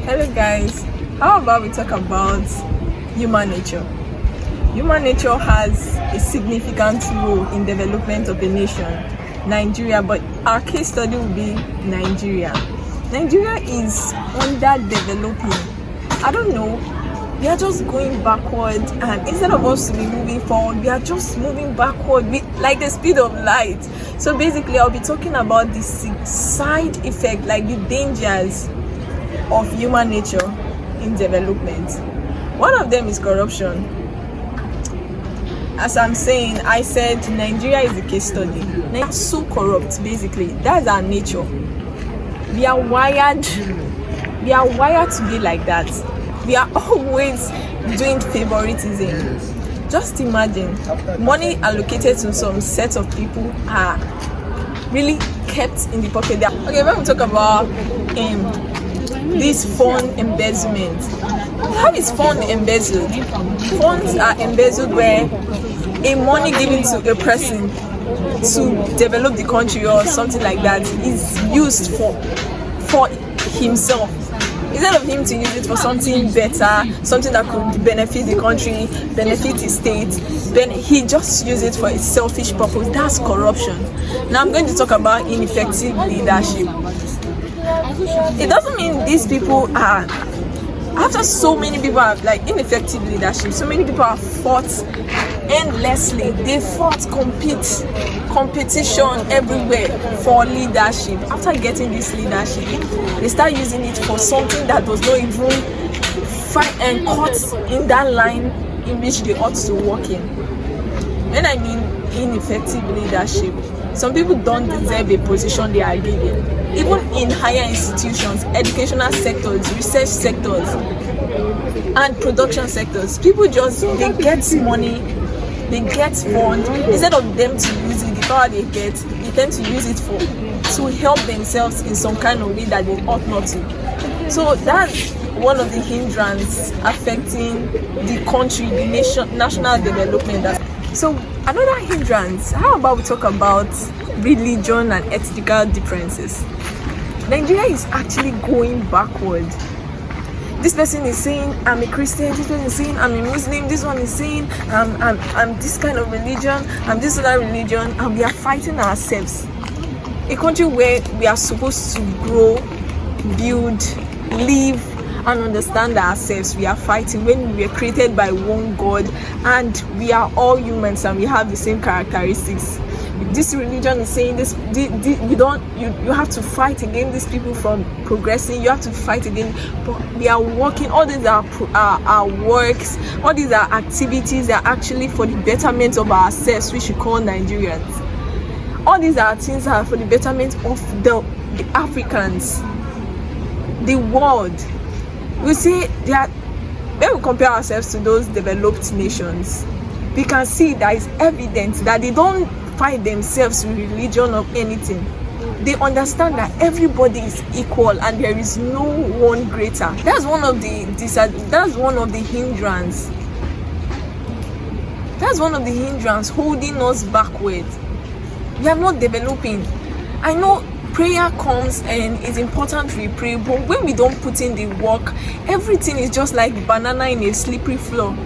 Hello guys, how about we talk about human nature? Human nature has a significant role in development of a nation, Nigeria, but our case study will be Nigeria. Nigeria is underdeveloping. I don't know, we are just going backward, and instead of us to be moving forward, we are just moving backward with like the speed of light. So basically I'll be talking about the side effect, like the dangers of human nature in development. One of them is corruption. As I'm saying, I said Nigeria is a case study. Nigeria is so corrupt, basically. That's our nature. We are wired to be like that. We are always doing favoritism. Just imagine, money allocated to some set of people are really kept in the pocket there. Okay, when we talk about this fund embezzlement, how is fund embezzled? Funds are embezzled where a money given to a person to develop the country or something like that is used for himself, instead of him to use it for something better, something that could benefit the country, benefit his state. Then he just uses it for a selfish purpose. That's corruption. Now I'm going to talk about ineffective leadership. It doesn't mean these people are, after so many people have like ineffective leadership, so many people have fought endlessly. They fought competition everywhere for leadership. After getting this leadership, they start using it for something that does not even fight and cut in that line in which they ought to work in. When I mean ineffective leadership, some people don't deserve a position they are given. Even in higher institutions, educational sectors, research sectors, and production sectors, people they get money, they get funds. Instead of them to use it, the power they get, they tend to use it to help themselves in some kind of way that they ought not to. So that's one of the hindrances affecting the country, the national development. So another hindrance, how about we talk about religion and ethnical differences? Nigeria is actually going backward. This person is saying I'm a Christian, this person is saying I'm a Muslim, this one is saying I'm this kind of religion, I'm this other religion, and we are fighting ourselves. A country where we are supposed to grow, build, live, and understand ourselves. We are fighting when we were created by one God, and we are all humans and we have the same characteristics. This religion is saying this, you have to fight against these people from progressing. You have to fight against, but we are working. All these are our works, all these are activities that are actually for the betterment of ourselves, which we call Nigerians. All these are things that are for the betterment of the Africans, the world. We see that when we compare ourselves to those developed nations, we can see that it's evident that they don't fight themselves with religion or anything. They understand that everybody is equal and there is no one greater. That's one of the hindrance. That's one of the hindrance holding us backward. We are not developing. I know prayer comes and it's important we pray, but when we don't put in the work, everything is just like banana in a slippery floor.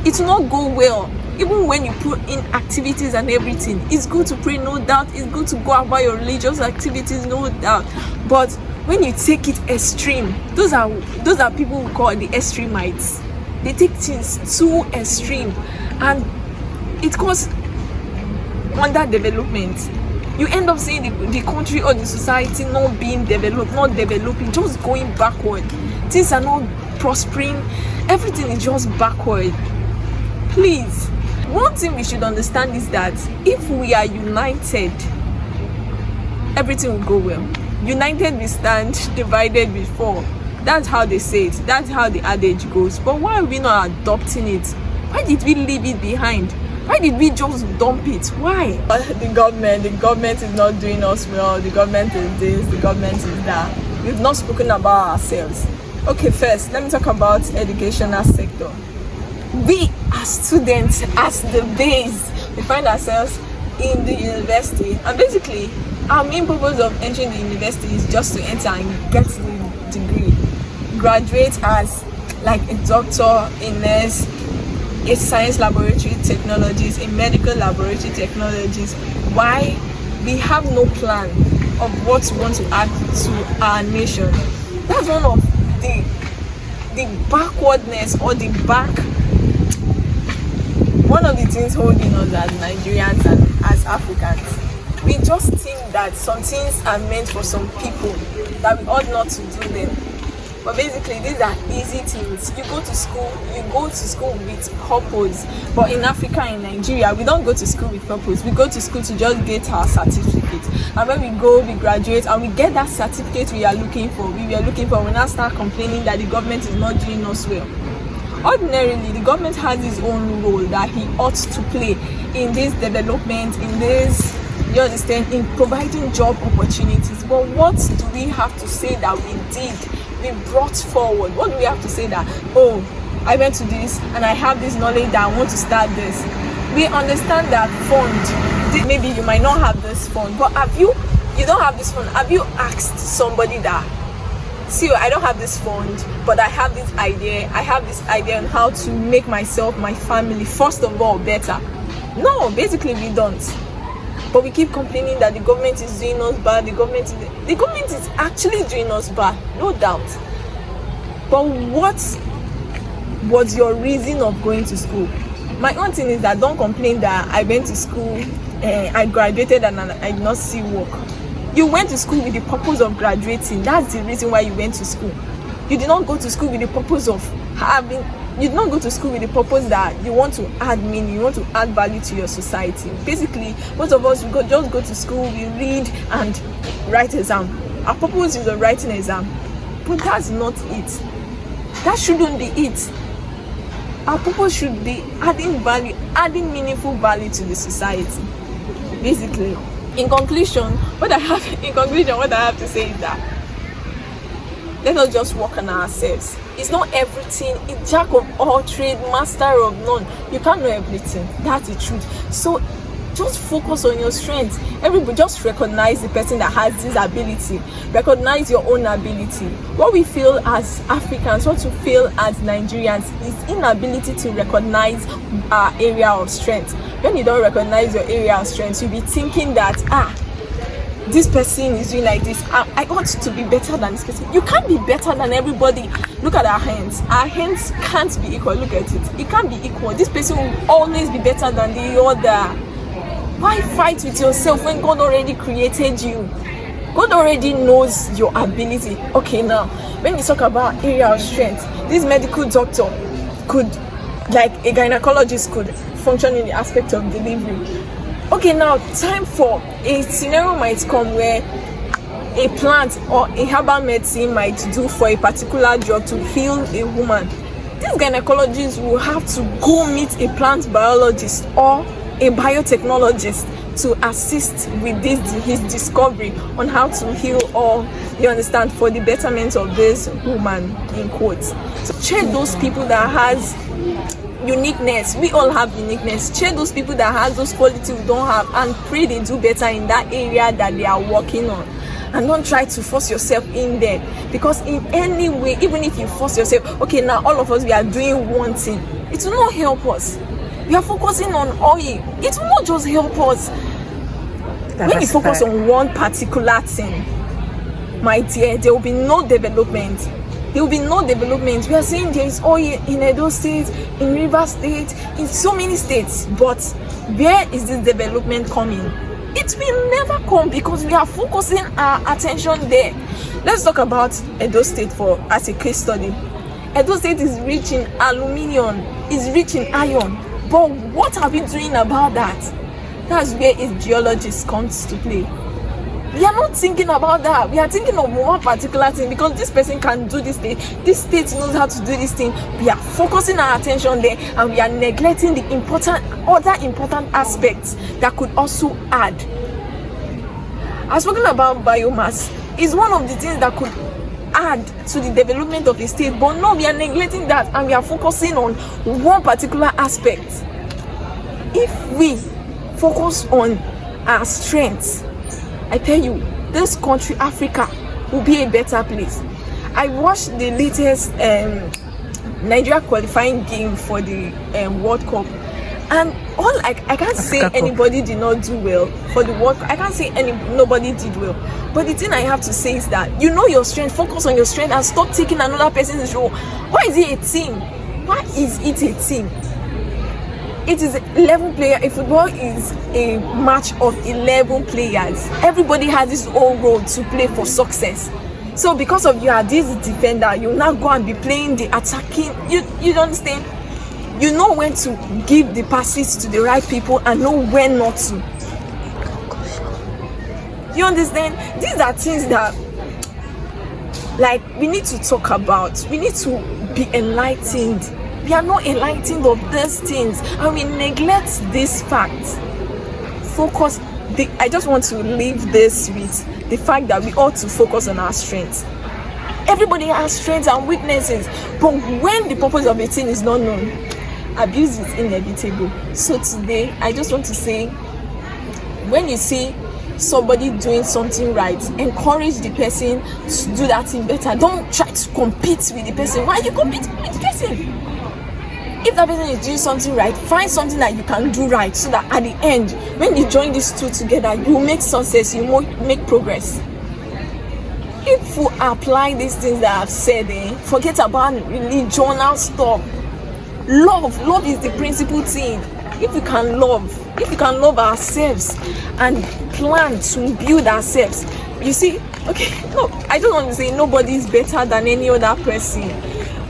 It will not go well. Even when you put in activities and everything, it's good to pray, no doubt. It's good to go about your religious activities, no doubt. But when you take it extreme, those are people who call the extremites. They take things too extreme, and it causes underdevelopment. You end up seeing the country or the society not being developed, not developing, just going backward. Things are not prospering. Everything is just backward. Please, one thing we should understand is that if we are united, everything will go well. United we stand, divided we fall. That's how they say it. That's how the adage goes. But why are we not adopting it? Why did we leave it behind? Why did we just dump it? Why? The government is not doing us well. The government is this, the government is that. We've not spoken about ourselves. Okay, first, let me talk about educational sector. We as students, as the base, we find ourselves in the university, and basically our main purpose of entering the university is just to enter and get the degree. graduate as like a doctor, a nurse, a science laboratory technologist, a medical laboratory technologist, why we have no plan of what we want to add to our nation. That's one of the backwardness, or one of the things holding us as Nigerians and as Africans. We just think that some things are meant for some people, that we ought not to do them. But basically, these are easy things. You go to school with purpose. But in Africa, in Nigeria, we don't go to school with purpose. We go to school to just get our certificate. And when we go, we graduate, and we get that certificate we are looking for. We now start complaining that the government is not doing us well. Ordinarily, the government has its own role that he ought to play in this development, in this, you understand, in providing job opportunities. But what do we have to say that we did? We brought forward. What do we have to say that, oh, I went to this and I have this knowledge that I want to start this? We understand that fund. Maybe you might not have this fund, but you don't have this fund. Have you asked somebody that, see, I don't have this fund, but I have this idea. I have this idea on how to make myself, my family, first of all, better. No, basically we don't. But we keep complaining that the government is doing us bad. The government is actually doing us bad, no doubt. But what was your reason of going to school? My own thing is that don't complain that I went to school, I graduated and I did not see work. You went to school with the purpose of graduating. That's the reason why you went to school. You did not go to school with the purpose of you did not go to school with the purpose that you want to add meaning, you want to add value to your society. Basically, most of us just go to school, we read and write exam. Our purpose is a writing exam. But that's not it. That shouldn't be it. Our purpose should be adding value, adding meaningful value to the society. Basically. In conclusion, what I have to say is that let us just work on ourselves. It's not everything. It's jack of all trades, master of none. You can't know everything. That's the truth. So just focus on your strengths. Everybody just recognize the person that has this ability. Recognize your own ability. What we feel as Africans, what we feel as Nigerians is inability to recognize our area of strength. When you don't recognize your area of strength, you'll be thinking that, this person is doing like this. I ought to be better than this person. You can't be better than everybody. Look at our hands. Our hands can't be equal. Look at it. It can't be equal. This person will always be better than the other. Why fight with yourself when God already created you? God already knows your ability. Okay, now, when you talk about area of strength, this medical doctor could, like a gynecologist could function in the aspect of delivery. Okay, now time for a scenario might come where a plant or a herbal medicine might do for a particular drug to heal a woman. This gynecologist will have to go meet a plant biologist or a biotechnologist to assist with his discovery on how to heal, or you understand, for the betterment of this woman, in quotes. So check those people that has uniqueness. We all have uniqueness. Check those people that has those qualities we don't have, and pray they do better in that area that they are working on. And don't try to force yourself in there, because in any way, even if you force yourself, okay, now all of us, we are doing one thing, it will not help us. We are focusing on oil. It will not just help us. When you focus on one particular thing, my dear, there will be no development. There will be no development. We are saying there is oil in Edo State, in Rivers State, in so many states, but where is this development coming? It will never come because we are focusing our attention there. Let's talk about Edo State as a case study. Edo State is rich in aluminium, is rich in iron, but what are we doing about that? That's where its geologist comes to play. We are not thinking about that. We are thinking of one particular thing because this person can do this thing. This state knows how to do this thing. We are focusing our attention there, and we are neglecting the other important aspects that could also add. I was talking about biomass. It's one of the things that could add to the development of the state, but no, we are neglecting that, and we are focusing on one particular aspect. If we focus on our strengths, I tell you, this country, Africa, will be a better place. I watched the latest Nigeria qualifying game for the World Cup, and I can't say anybody did not do well for the World Cup. I can't say nobody did well. But the thing I have to say is that you know your strength, focus on your strength, and stop taking another person's role. Why is it a team? Why is it a team? It is 11 players. A football is a match of 11 players. Everybody has his own role to play for success. So because of you are this defender, you now go and be playing the attacking. You don't understand? You know when to give the passes to the right people and know when not to. You understand? These are things that, like, we need to talk about. We need to be enlightened. We are not enlightened of these things, and we neglect this fact. Focus. I just want to leave this with the fact that we ought to focus on our strengths. Everybody has strengths and weaknesses, but when the purpose of a thing is not known, abuse is inevitable. So today, I just want to say, when you see somebody doing something right, encourage the person to do that thing better. Don't try to compete with the person. Why are you competing with the person? If that person is doing something right, find something that you can do right, so that at the end, when you join these two together, you will make success, you will make progress. If you apply these things that I've said, forget about religional stuff. Love is the principal thing. If we can love ourselves and plan to build ourselves, you see, okay, no, I don't want to say nobody is better than any other person.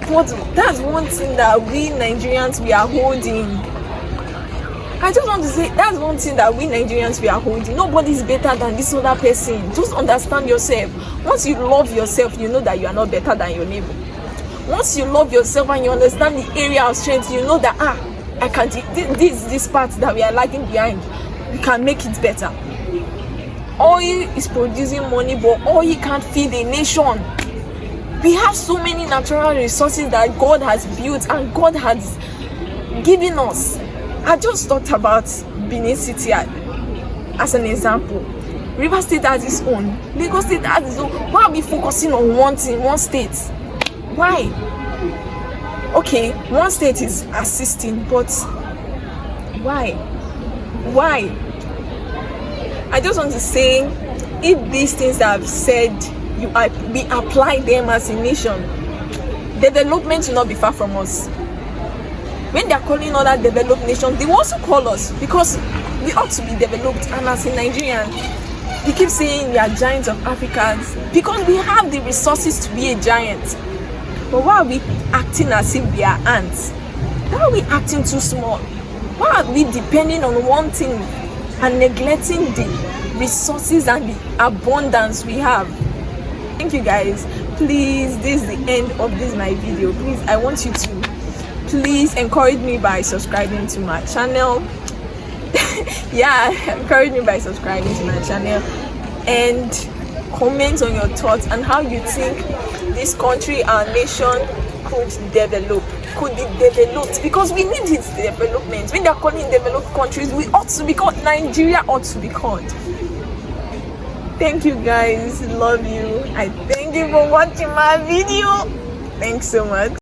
But that's one thing that we Nigerians, we are holding. I just want to say that's one thing that we Nigerians, we are holding. Nobody is better than this other person. Just understand yourself. Once you love yourself, you know that you are not better than your neighbor. Once you love yourself and you understand the area of strength, you know that I can this part that we are lagging behind, we can make it better. Oil is producing money, but oil can't feed a nation. We have so many natural resources that God has built and God has given us. I just thought about Benin City as an example. River State has its own. Lagos State has its own. Why are we focusing on one thing, one state? Why? Okay, one state is assisting, but why? I just want to say, if these things that I've said, we apply them as a nation, development will not be far from us. When they are calling other developed nations, they will also call us, because we ought to be developed. And as a Nigerian, we keep saying we are giants of Africa because we have the resources to be a giant. But why are we acting as if we are ants? Why are we acting too small? Why are we depending on one thing and neglecting the resources and the abundance we have? Thank you guys. Please, this is the end of my video. Please, I want you to please encourage me by subscribing to my channel. Encourage me by subscribing to my channel, and comment on your thoughts and how you think this country, our nation, could be developed, because we need its development. When they're calling developed countries, we ought to be called, Nigeria ought to be called. Thank you guys, love you. I thank you for watching my video. Thanks so much.